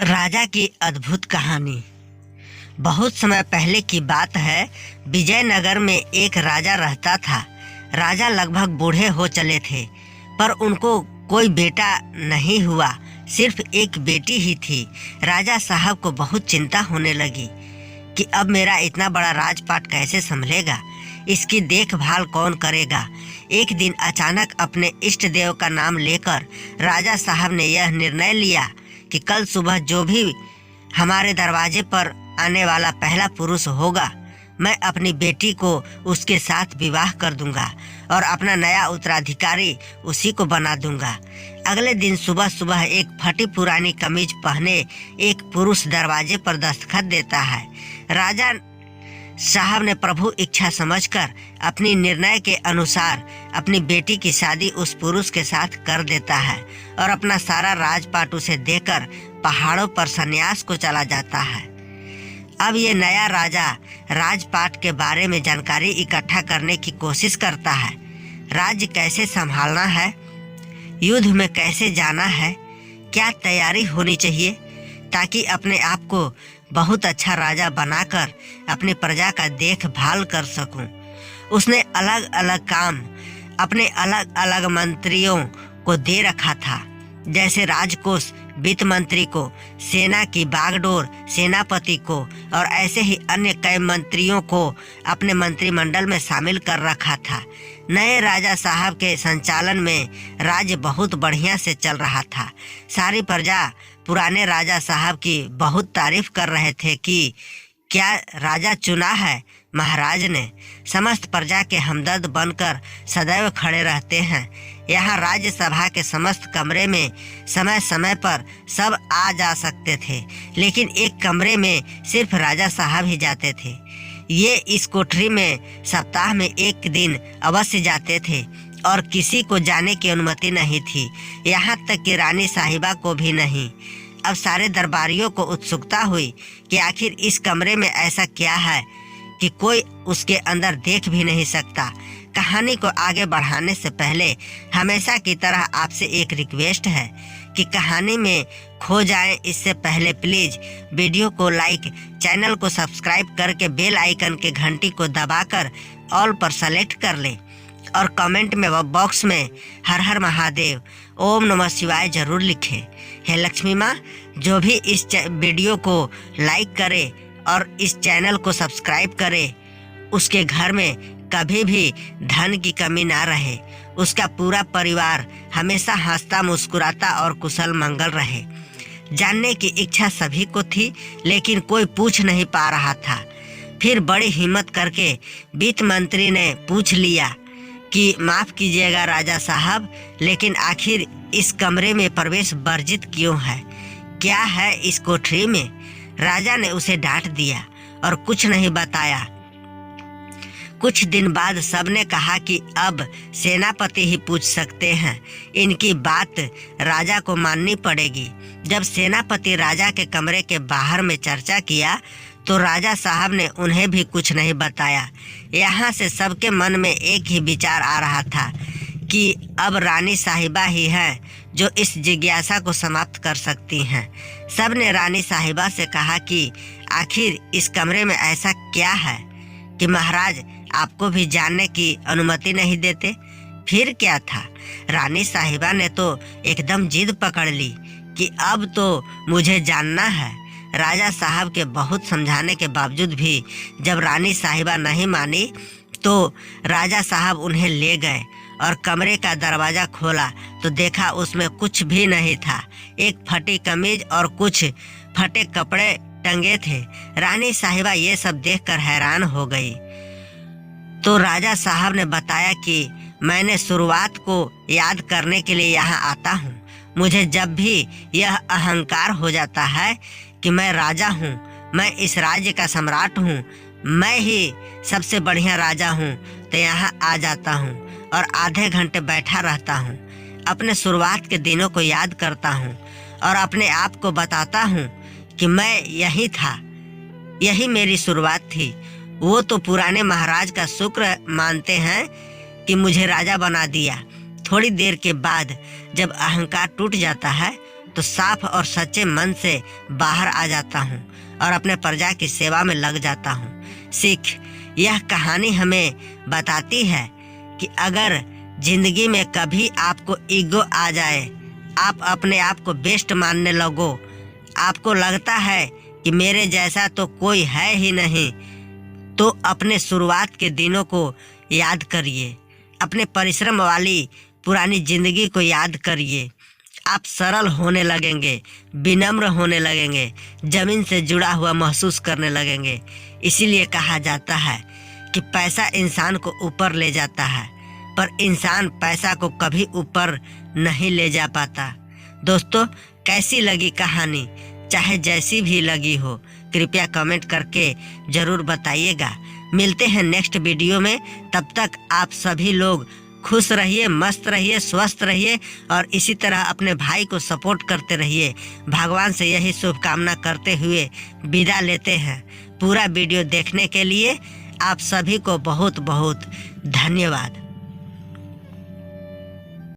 राजा की अद्भुत कहानी। बहुत समय पहले की बात है। विजयनगर में एक राजा रहता था। राजा लगभग बूढ़े हो चले थे, पर उनको कोई बेटा नहीं हुआ, सिर्फ एक बेटी ही थी। राजा साहब को बहुत चिंता होने लगी कि अब मेरा इतना बड़ा राजपाट कैसे संभलेगा, इसकी देखभाल कौन करेगा। एक दिन अचानक अपने इष्ट देव का नाम लेकर राजा साहब ने यह निर्णय लिया कि कल सुबह जो भी हमारे दरवाजे पर आने वाला पहला पुरुष होगा, मैं अपनी बेटी को उसके साथ विवाह कर दूंगा और अपना नया उत्तराधिकारी उसी को बना दूंगा। अगले दिन सुबह सुबह एक फटी पुरानी कमीज पहने एक पुरुष दरवाजे पर दस्तखत देता है। राजा साहब ने प्रभु इच्छा समझकर अपनी निर्णय के अनुसार अपनी बेटी की शादी उस पुरुष के साथ कर देता है और अपना सारा राजपाट उसे देकर पहाड़ों पर सन्यास को चला जाता है। अब ये नया राजा राजपाट के बारे में जानकारी इकट्ठा करने की कोशिश करता है। राज्य कैसे संभालना है, युद्ध में कैसे जाना है, क्या तैयारी होनी चाहिए ताकि अपने आप को बहुत अच्छा राजा बनाकर अपनी प्रजा का देखभाल कर सकूं। उसने अलग अलग काम अपने अलग अलग मंत्रियों को दे रखा था, जैसे राजकोष वित्त मंत्री को, सेना की बागडोर सेनापति को और ऐसे ही अन्य कई मंत्रियों को अपने मंत्रिमंडल में शामिल कर रखा था। नए राजा साहब के संचालन में राज्य बहुत बढ़िया से चल रहा था। सारी प्रजा पुराने राजा साहब की बहुत तारीफ कर रहे थे कि क्या राजा चुना है महाराज ने। समस्त प्रजा के हमदर्द बनकर सदैव खड़े रहते हैं। यहाँ राज्यसभा के समस्त कमरे में समय समय पर सब आ जा सकते थे, लेकिन एक कमरे में सिर्फ राजा साहब ही जाते थे। ये इस कोठरी में सप्ताह में एक दिन अवश्य जाते थे और किसी को जाने की अनुमति नहीं थी, यहाँ तक कि रानी साहिबा को भी नहीं। अब सारे दरबारियों को उत्सुकता हुई कि आखिर इस कमरे में ऐसा क्या है कि कोई उसके अंदर देख भी नहीं सकता। कहानी को आगे बढ़ाने से पहले हमेशा की तरह आपसे एक रिक्वेस्ट है कि कहानी में खो जाएं इससे पहले प्लीज वीडियो को लाइक, चैनल को सब्सक्राइब करके बेल आइकन के घंटी को दबाकर ऑल पर सेलेक्ट कर लें और कमेंट में बॉक्स में हर हर महादेव, ओम नमः शिवाय जरूर लिखें। हे लक्ष्मी माँ, जो भी इस वीडियो को लाइक करे और इस चैनल को सब्सक्राइब करे, उसके घर में कभी भी धन की कमी ना रहे, उसका पूरा परिवार हमेशा हंसता मुस्कुराता और कुशल मंगल रहे। जानने की इच्छा सभी को थी, लेकिन कोई पूछ नहीं पा रहा था। फिर बड़ी हिम्मत करके वित्त मंत्री ने पूछ लिया कि माफ कीजिएगा राजा साहब, लेकिन आखिर इस कमरे में प्रवेश वर्जित क्यों है? क्या है इस कोठरी में? राजा ने उसे डांट दिया और कुछ नहीं बताया। कुछ दिन बाद सबने कहा कि अब सेनापति ही पूछ सकते हैं, इनकी बात राजा को माननी पड़ेगी। जब सेनापति राजा के कमरे के बाहर में चर्चा किया तो राजा साहब ने उन्हें भी कुछ नहीं बताया। यहाँ से सबके मन में एक ही विचार आ रहा था कि अब रानी साहिबा ही हैं जो इस जिज्ञासा को समाप्त कर सकती हैं। सब ने रानी साहिबा से कहा कि आखिर इस कमरे में ऐसा क्या है कि महाराज आपको भी जानने की अनुमति नहीं देते। फिर क्या था? रानी साहिबा ने तो एकदम जिद पकड़ ली कि अब तो मुझे जानना है। राजा साहब के बहुत समझाने के बावजूद भी जब रानी साहिबा नहीं मानी तो राजा साहब उन्हें ले गए और कमरे का दरवाजा खोला तो देखा उसमें कुछ भी नहीं था। एक फटी कमीज और कुछ फटे कपड़े टंगे थे। रानी साहिबा ये सब देखकर हैरान हो गई। तो राजा साहब ने बताया कि मैंने शुरुआत को याद करने के लिए यहाँ आता हूँ। मुझे जब भी यह अहंकार हो जाता है कि मैं राजा हूँ, मैं इस राज्य का सम्राट हूँ, मैं ही सबसे बढ़िया राजा हूँ, तो यहाँ आ जाता हूँ और आधे घंटे बैठा रहता हूँ। अपने शुरुआत के दिनों को याद करता हूँ और अपने आप को बताता हूँ कि मैं यही था, यही मेरी शुरुआत थी। वो तो पुराने महाराज का शुक्र मानते हैं कि मुझे राजा बना दिया। थोड़ी देर के बाद जब अहंकार टूट जाता है तो साफ और सच्चे मन से बाहर आ जाता हूँ और अपने प्रजा की सेवा में लग जाता हूँ। सीख, यह कहानी हमें बताती है कि अगर जिंदगी में कभी आपको ईगो आ जाए, आप अपने आप को बेस्ट मानने लगो, आपको लगता है कि मेरे जैसा तो कोई है ही नहीं, तो अपने शुरुआत के दिनों को याद करिए, अपने परिश्रम वाली पुरानी जिंदगी को याद करिए। आप सरल होने लगेंगे, विनम्र होने लगेंगे, जमीन से जुड़ा हुआ महसूस करने लगेंगे। इसीलिए कहा जाता है कि पैसा इंसान को ऊपर ले जाता है, पर इंसान पैसा को कभी ऊपर नहीं ले जा पाता। दोस्तों, कैसी लगी कहानी? चाहे जैसी भी लगी हो, कृपया कमेंट करके जरूर बताइएगा। मिलते हैं नेक्स्ट वीडियो में। तब तक आप सभी लोग खुश रहिए, मस्त रहिए, स्वस्थ रहिए और इसी तरह अपने भाई को सपोर्ट करते रहिए। भगवान से यही शुभकामना करते हुए विदा लेते हैं। पूरा वीडियो देखने के लिए आप सभी को बहुत बहुत धन्यवाद।